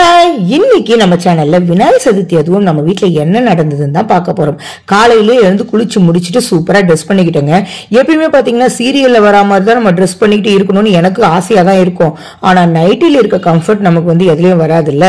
Hi, இன்னைக்கு நம்ம சேனல்ல விநாயகர் சதுர்த்தி அதுவும் நம்ம வீட்டுல என்ன நடந்ததுன்னு தான் பார்க்க போறோம். காலையிலே எழுந்து குளிச்சு முடிச்சுட்டு சூப்பரா ட்ரெஸ் பண்ணிக்கிட்டோங்க. எப்பயுமே பாத்தீங்கன்னா சீரியல்ல வரா மாதிரி தான் நம்ம ட்ரெஸ் பண்ணிக்கிட்டு இருக்கணும்னு எனக்கு ஆசையா தான் இருக்கும். ஆனா நைட்டில இருக்க கம்ஃபர்ட் நமக்கு வந்து எதுலயும் வராது இல்ல.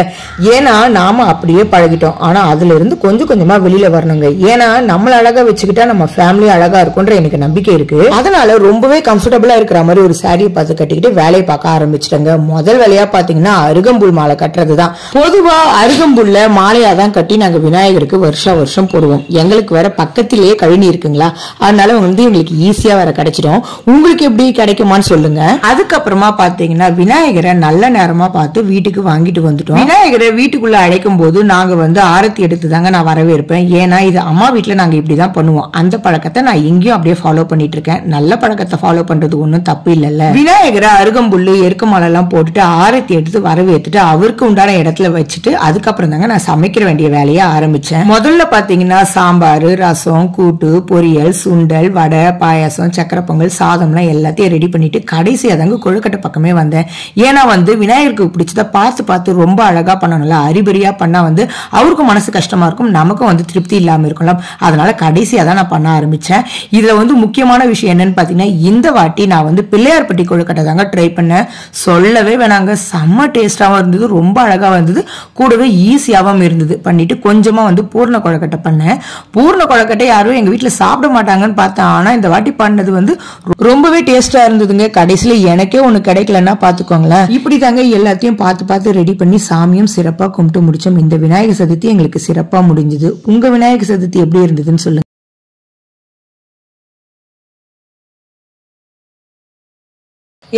ஏன்னா நாம அப்படியே பழகிட்டோம். ஆனா அதுல இருந்து கொஞ்சம் கொஞ்சமா வெளியில வரணுங்க. ஏன்னா நம்மள அழகா வச்சுக்கிட்டா நம்ம ஃபேமிலி அழகா இருக்கும்ன்ற எனக்கு நம்பிக்கை இருக்கு. அதனால ரொம்பவே கம்ஃபர்டபுளா இருக்கிற மாதிரி ஒரு சாரியை பார்த்து கட்டிக்கிட்டு வேலையை பார்க்க ஆரம்பிச்சிட்டங்க. முதல் வேலையா பாத்தீங்கன்னா அருகம்புல் மாலை கட்டுறதுதான். பொதுவா அருகம்புல்ல மாலையா தான் கட்டி நாங்க விநாயகருக்கு வருஷம் போடுவோம். எங்களுக்கு வேற பக்கத்திலேயே கழனி இருக்குங்களா, அதனால வந்து எங்களுக்கு ஈஸியா வேற கிடைச்சிடும். உங்களுக்கு எப்படி கிடைக்குமான்னு சொல்லுங்க. அதுக்கப்புறமா பாத்தீங்கன்னா விநாயகரை நல்ல நேரமா பார்த்து வீட்டுக்கு வாங்கிட்டு வந்துட்டோம். விநாயகரை வீட்டுக்குள்ள அழைக்கும் போது நாங்க வந்து ஆரத்தி எடுத்து தாங்க நான் வரவேற்பேன். ஏன்னா இது அம்மா வீட்டுல நாங்க இப்படிதான் பண்ணுவோம். அந்த பழக்கத்தை நான் எங்கேயும் அப்படியே ஃபாலோ பண்ணிட்டு இருக்கேன். நல்ல பழக்கத்தை ஃபாலோ பண்றது ஒன்னும் தப்பு இல்லைல்ல. விநாயகரை அருகம்புல்லு எருக்க மாலை எல்லாம் போட்டுட்டு ஆரத்தி எடுத்து வரவேற்றுட்டு அவருக்கு உண்டான இடத்துல வச்சுட்டு அதுக்கப்புறம் தாங்க நான் சமைக்கிற வேண்டிய வேலையை ஆரம்பிச்சேன். முதல்ல பாத்தீங்கன்னா சாம்பார், ரசம், கூட்டு, பொரியல், சுண்டல், வடை, பாயாசம், சக்கரை பொங்கல், சாதம்லாம் எல்லாத்தையும் ரெடி பண்ணிட்டு கடைசியா தாங்க கொழுக்கட்டை பக்கமே வந்தேன். ஏன்னா வந்து விநாயகருக்கு பிடிச்சத பார்த்து ரொம்ப அழகா பண்ணணும்ல. அரிபரியா பண்ணா வந்து அவருக்கும் மனசு கஷ்டமா இருக்கும், நமக்கும் வந்து திருப்தி இல்லாம இருக்கலாம். அதனால கடைசியா தான் நான் பண்ண ஆரம்பிச்சேன். இதுல வந்து முக்கியமான விஷயம் என்னன்னு பாத்தீங்கன்னா இந்த வாட்டி நான் வந்து பிள்ளையார்பட்டி கொழுக்கட்டை தாங்க ட்ரை பண்ணேன். சொல்லவே வேணாங்க, செம்ம டேஸ்டாவும் இருந்தது, ரொம்ப அழகா வந்தது, கூடவே ஈஸியாவும் இருந்தது. பண்ணிட்டு கொஞ்சமா வந்து பூர்ண கொழுக்கட்டை பண்ணேன். பூர்ண கொழுக்கட்டை யாரும் எங்க வீட்டுல சாப்பிட மாட்டாங்கன்னு பார்த்தேன். ஆனா இந்த வாட்டி பண்ணது வந்து ரொம்பவே டேஸ்டா இருந்ததுங்க. கடைசியில எனக்கே ஒண்ணு கிடைக்கலன்னா பாத்துக்கோங்களேன். இப்படி தாங்க எல்லாத்தையும் பார்த்து ரெடி பண்ணி சாமியும் சிறப்பா கும்பிட்டு முடிச்சோம். இந்த விநாயகர் சதுர்த்தி எங்களுக்கு சிறப்பா முடிஞ்சது. உங்க விநாயகர் சதுர்த்தி எப்படி இருந்ததுன்னு சொல்லுங்க.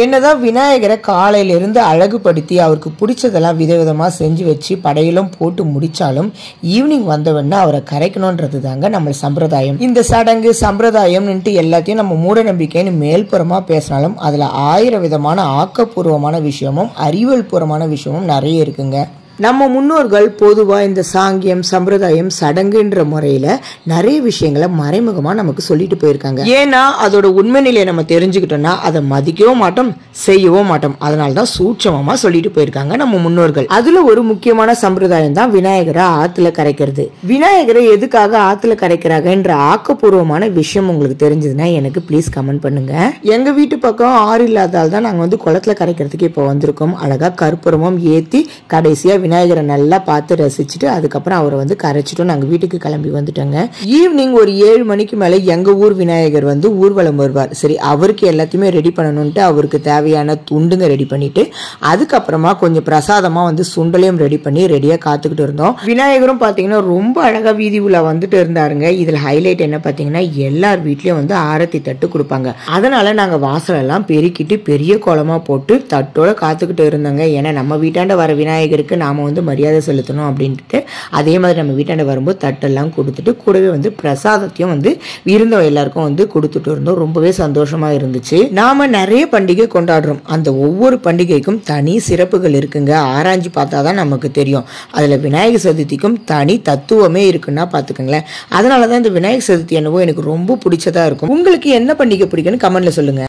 என்னதான் விநாயகரை காலையில இருந்து அழகுபடுத்தி அவருக்கு பிடிச்சதெல்லாம் விதவிதமா செஞ்சு வச்சு படையலும் போட்டு முடிச்சாலும் ஈவினிங் வந்தவொடனே அவரை கரைக்கணும்ன்றது தாங்க நம்ம சம்பிரதாயம். இந்த சடங்கு சம்பிரதாயம்னுட்டு எல்லாத்தையும் நம்ம மூட நம்பிக்கைன்னு மேல்புறமா பேசினாலும் அதுல 1000 விதமான ஆக்கப்பூர்வமான விஷயமும் அறிவியல் பூர்வமான விஷயமும் நிறைய இருக்குங்க. நம்ம முன்னோர்கள் பொதுவா இந்த சாங்கியம் சம்பிரதாயம் சடங்குன்ற முறையில நிறைய விஷயங்களை மறைமுகமா நமக்கு சொல்லிட்டு போயிருக்காங்க. ஏன்னா அதோட உண்மை நிலையை நம்ம தெரிஞ்சுக்கிட்டோம்னா அதை மதிக்கவும் மாட்டோம், செய்யவும் மாட்டோம். அதனாலதான் சூட்சமமா சொல்லிட்டு போயிருக்காங்க நம்ம முன்னோர்கள். அதுல ஒரு முக்கியமான சம்பிரதாயம் தான் விநாயகரை ஆத்துல கரைக்கிறது. விநாயகரை எதுக்காக ஆத்துல கரைக்கிறாங்கன்ற ஆக்கப்பூர்வமான விஷயம் உங்களுக்கு தெரிஞ்சதுன்னா எனக்கு ப்ளீஸ் கமெண்ட் பண்ணுங்க. எங்க வீட்டு பக்கம் ஆறு இல்லாதால் தான் நாங்க வந்து குளத்துல கரைக்கிறதுக்கு இப்போ வந்திருக்கோம். அழகா கற்பூரமும் ஏத்தி கடைசியா விநாயகரை நல்லா பார்த்து ரசிச்சுட்டு அதுக்கப்புறம் அவரை வந்து கரைச்சிட்டோம். நாங்கள் வீட்டுக்கு கிளம்பி வந்துட்டோங்க. ஈவினிங் ஒரு 7 மணிக்கு மேலே எங்க ஊர் விநாயகர் வந்து ஊர்வலம் வருவார். சரி, அவருக்கு எல்லாத்தையுமே ரெடி பண்ணணும்ட்டு அவருக்கு தேவையான துண்டுங்க ரெடி பண்ணிட்டு அதுக்கப்புறமா கொஞ்சம் பிரசாதமா வந்து சுண்டலையும் ரெடி பண்ணி ரெடியா காத்துக்கிட்டு இருந்தோம். விநாயகரும் பாத்தீங்கன்னா ரொம்ப அழகா வீதி உலா வந்துட்டு இருந்தாருங்க. இதுல ஹைலைட் என்ன பாத்தீங்கன்னா எல்லார் வீட்லயும் வந்து ஆரத்தி தட்டு கொடுப்பாங்க. அதனால நாங்க வாசல் எல்லாம் பெருக்கிட்டு பெரிய கோலமா போட்டு தட்டோட காத்துக்கிட்டு இருந்தாங்க. ஏன்னா நம்ம வீட்டாண்ட வர விநாயகருக்கு நாம வந்து மரியாதை செலுத்தணும் அப்படின்ட்டு அதே மாதிரி நம்ம வீட்டாண்ட வரும்போது தட்டெல்லாம் கொடுத்துட்டு கூடவே வந்து பிரசாதத்தையும் வந்து இருந்தவங்க எல்லாருக்கும் வந்து கொடுத்துட்டு இருந்தோம். ரொம்பவே சந்தோஷமா இருந்துச்சு. நாம நிறைய பண்டிகை கொண்டாடுறோம். அந்த ஒவ்வொரு பண்டிகைக்கும் தனி சிறப்புகள் இருக்குங்க. ஆராய்ச்சி பார்த்தாதான் நமக்கு தெரியும். அதுல விநாயகர் சதுர்த்திக்கும் தனி தத்துவமே இருக்குன்னா பாத்துக்கோங்களேன். அதனாலதான் இந்த விநாயகர் சதுர்த்தி என்னவோ எனக்கு ரொம்ப பிடிச்சதா இருக்கும். உங்களுக்கு என்ன பண்டிகை பிடிக்குன்னு கமெண்ட்ல சொல்லுங்க.